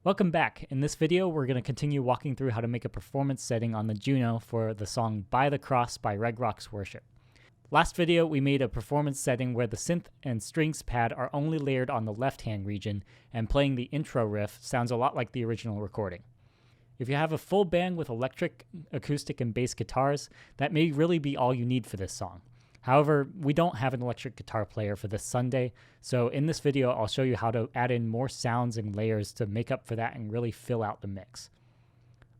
Welcome back. In this video, we're going to continue walking through how to make a performance setting on the Juno for the song By the Cross by Red Rocks Worship. Last video, we made a performance setting where the synth and strings pad are only layered on the left-hand region, and playing the intro riff sounds a lot like the original recording. If you have a full band with electric, acoustic, and bass guitars, that may really be all you need for this song. However, we don't have an electric guitar player for this Sunday, so in this video I'll show you how to add in more sounds and layers to make up for that and really fill out the mix.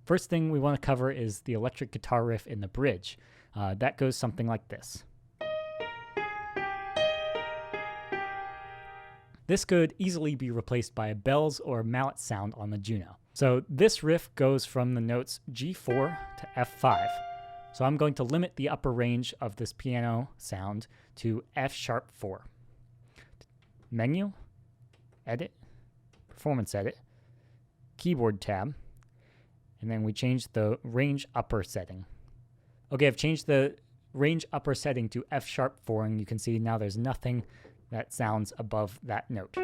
First thing we want to cover is the electric guitar riff in the bridge. That goes something like this. This could easily be replaced by a bells or mallet sound on the Juno. So this riff goes from the notes G4 to F5. So I'm going to limit the upper range of this piano sound to F#4. Menu, Edit, Performance Edit, Keyboard tab, and then we change the range upper setting. Okay, I've changed the range upper setting to F#4, and you can see now there's nothing that sounds above that note.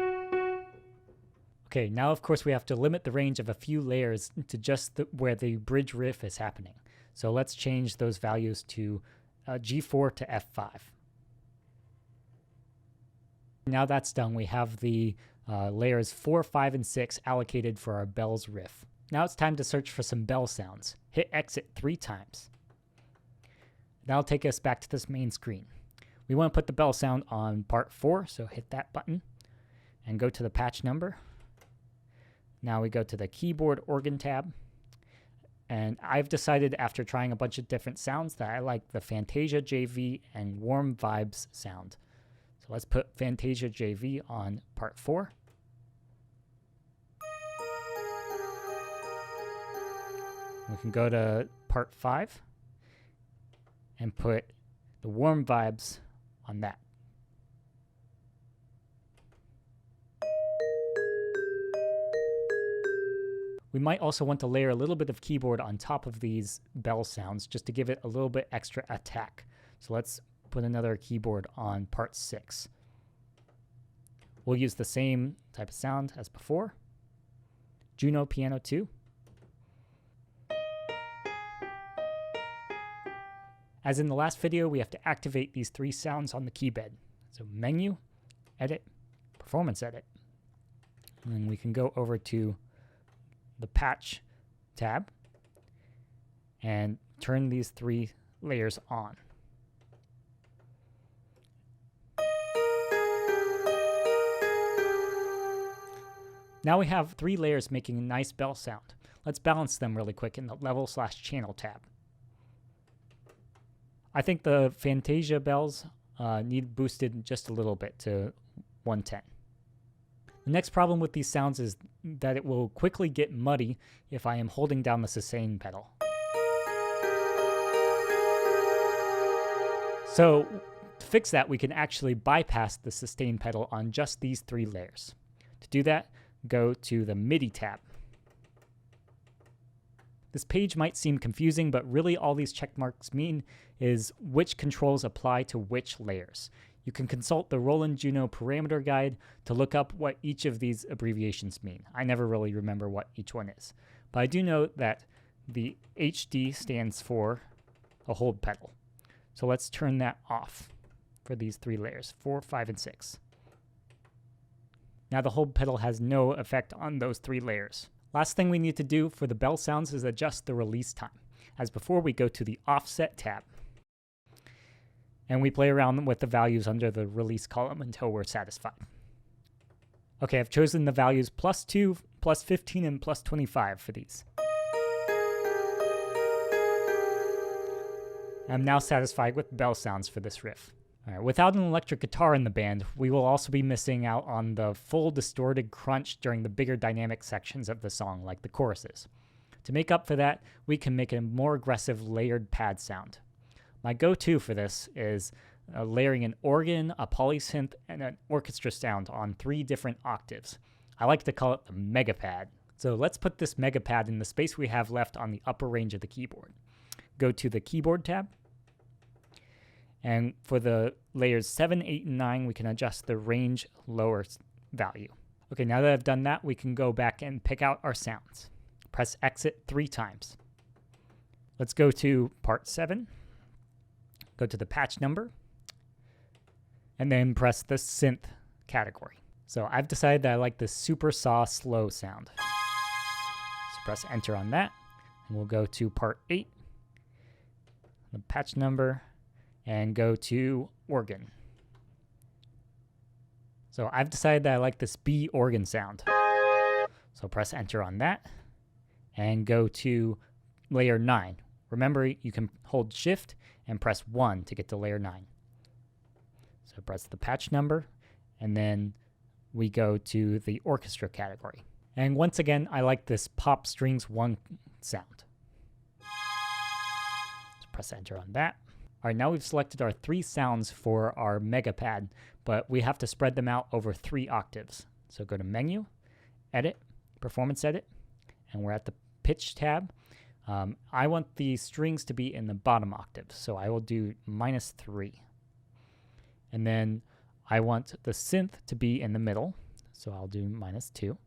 Okay, now of course we have to limit the range of a few layers to just where the bridge riff is happening. So let's change those values to G4 to F5. Now that's done, we have the layers 4, 5, and 6 allocated for our bells riff. Now it's time to search for some bell sounds. Hit exit 3 times. That'll take us back to this main screen. We want to put the bell sound on part 4, so hit that button and go to the patch number. Now we go to the keyboard organ tab. And I've decided after trying a bunch of different sounds that I like the Fantasia JV and Warm Vibes sound. So let's put Fantasia JV on part 4. We can go to part 5 and put the Warm Vibes on that. We might also want to layer a little bit of keyboard on top of these bell sounds just to give it a little bit extra attack. So let's put another keyboard on part 6. We'll use the same type of sound as before. Juno Piano 2. As in the last video, we have to activate these 3 sounds on the key bed. So Menu, Edit, Performance Edit. And then we can go over to the patch tab and turn these 3 layers on. Now we have 3 layers making a nice bell sound. Let's balance them really quick in the level/channel tab. I think the Fantasia bells need boosted just a little bit to 110. The next problem with these sounds is that it will quickly get muddy if I am holding down the sustain pedal. So to fix that, we can actually bypass the sustain pedal on just these 3 layers. To do that, go to the MIDI tab. This page might seem confusing, but really all these check marks mean is which controls apply to which layers. You can consult the Roland Juno parameter guide to look up what each of these abbreviations mean. I never really remember what each one is. But I do know that the HD stands for a hold pedal. So let's turn that off for these 3 layers, 4, 5, and 6. Now the hold pedal has no effect on those 3 layers. Last thing we need to do for the bell sounds is adjust the release time. As before, we go to the Offset tab. And we play around with the values under the release column until we're satisfied. Okay, I've chosen the values +2, +15, and +25 for these. I'm now satisfied with bell sounds for this riff. All right, without an electric guitar in the band, we will also be missing out on the full distorted crunch during the bigger dynamic sections of the song, like the choruses. To make up for that, we can make a more aggressive layered pad sound. My go-to for this is layering an organ, a polysynth, and an orchestra sound on 3 different octaves. I like to call it the mega pad. So let's put this mega pad in the space we have left on the upper range of the keyboard. Go to the keyboard tab, and for the layers 7, 8, and 9, we can adjust the range lower value. Okay, now that I've done that, we can go back and pick out our sounds. Press exit 3 times. Let's go to part 7. Go to the patch number, and then press the synth category. So I've decided that I like the super saw slow sound. So press enter on that, and we'll go to part 8, the patch number, and go to organ. So I've decided that I like this B organ sound. So press enter on that, and go to layer 9. Remember, you can hold shift and press 1 to get to layer 9. So press the patch number, and then we go to the orchestra category. And once again, I like this pop strings 1 sound. So press enter on that. All right, now we've selected our 3 sounds for our mega pad, but we have to spread them out over 3 octaves. So go to menu, edit, performance edit, and we're at the pitch tab. I want the strings to be in the bottom octave, so I will do -3. And then I want the synth to be in the middle, so I'll do -2.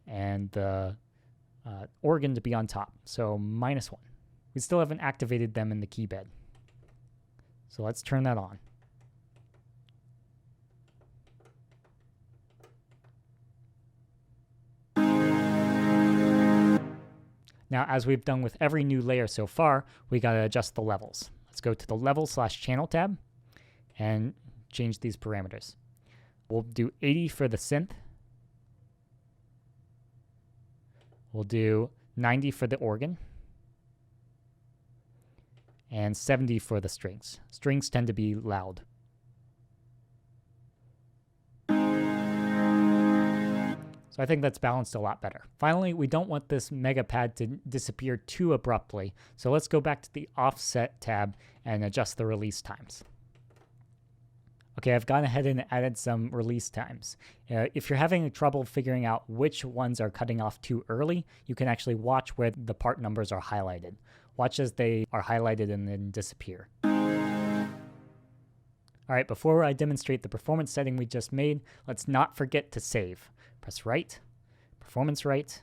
And the organ to be on top, so -1. We still haven't activated them in the key bed. So let's turn that on. Now, as we've done with every new layer so far, we got to adjust the levels. Let's go to the level/channel tab and change these parameters. We'll do 80 for the synth. We'll do 90 for the organ. And 70 for the strings. Strings tend to be loud. So I think that's balanced a lot better. Finally, we don't want this mega pad to disappear too abruptly. So let's go back to the offset tab and adjust the release times. Okay, I've gone ahead and added some release times. If you're having trouble figuring out which ones are cutting off too early, you can actually watch where the part numbers are highlighted. Watch as they are highlighted and then disappear. All right, before I demonstrate the performance setting we just made, let's not forget to save. Press right, performance right,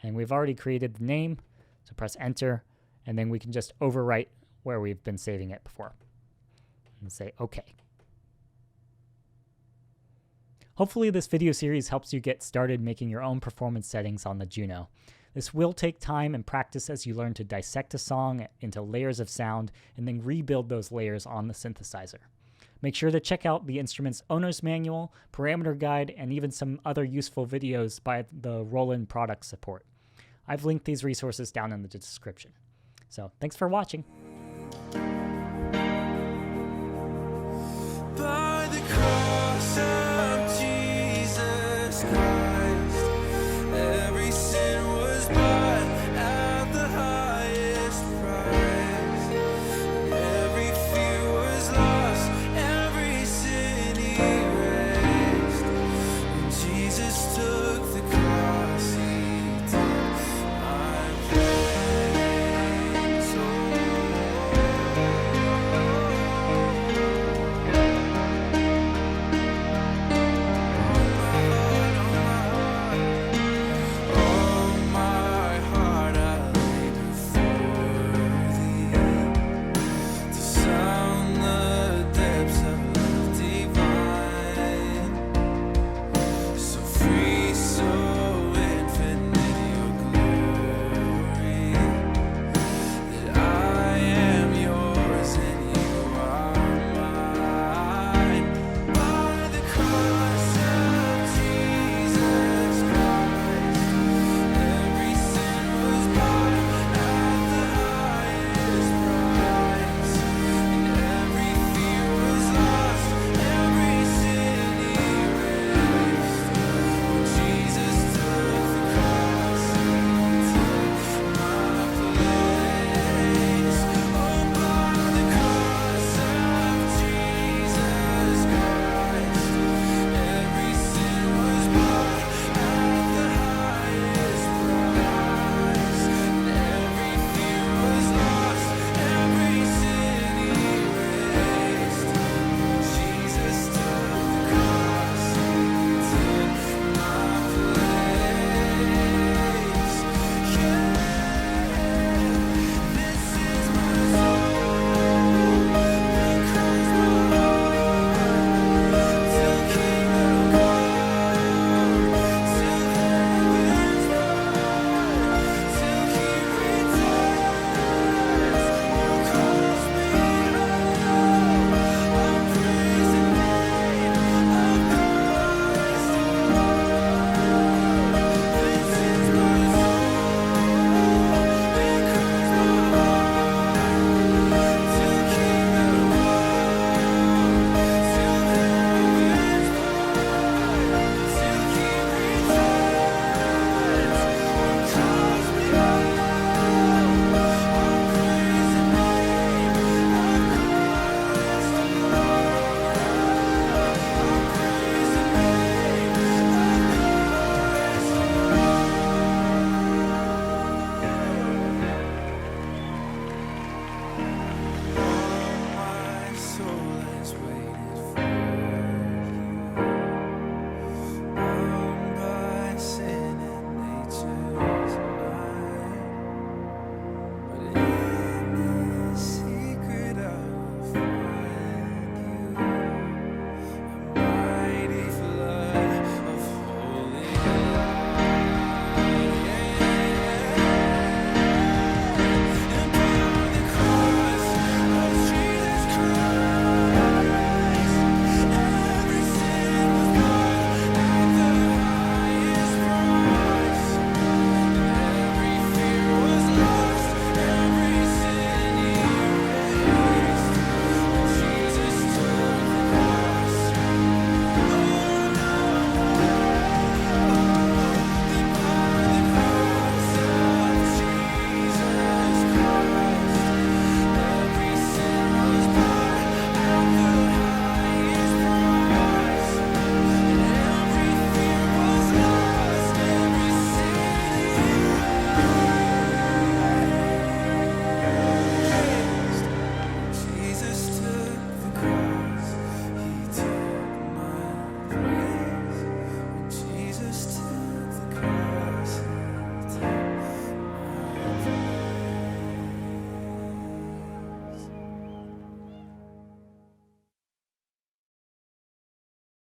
and we've already created the name, so press enter, and then we can just overwrite where we've been saving it before. And say OK. Hopefully this video series helps you get started making your own performance settings on the Juno. This will take time and practice as you learn to dissect a song into layers of sound and then rebuild those layers on the synthesizer. Make sure to check out the instrument's owner's manual, parameter guide, and even some other useful videos by the Roland product support. I've linked these resources down in the description. So thanks for watching.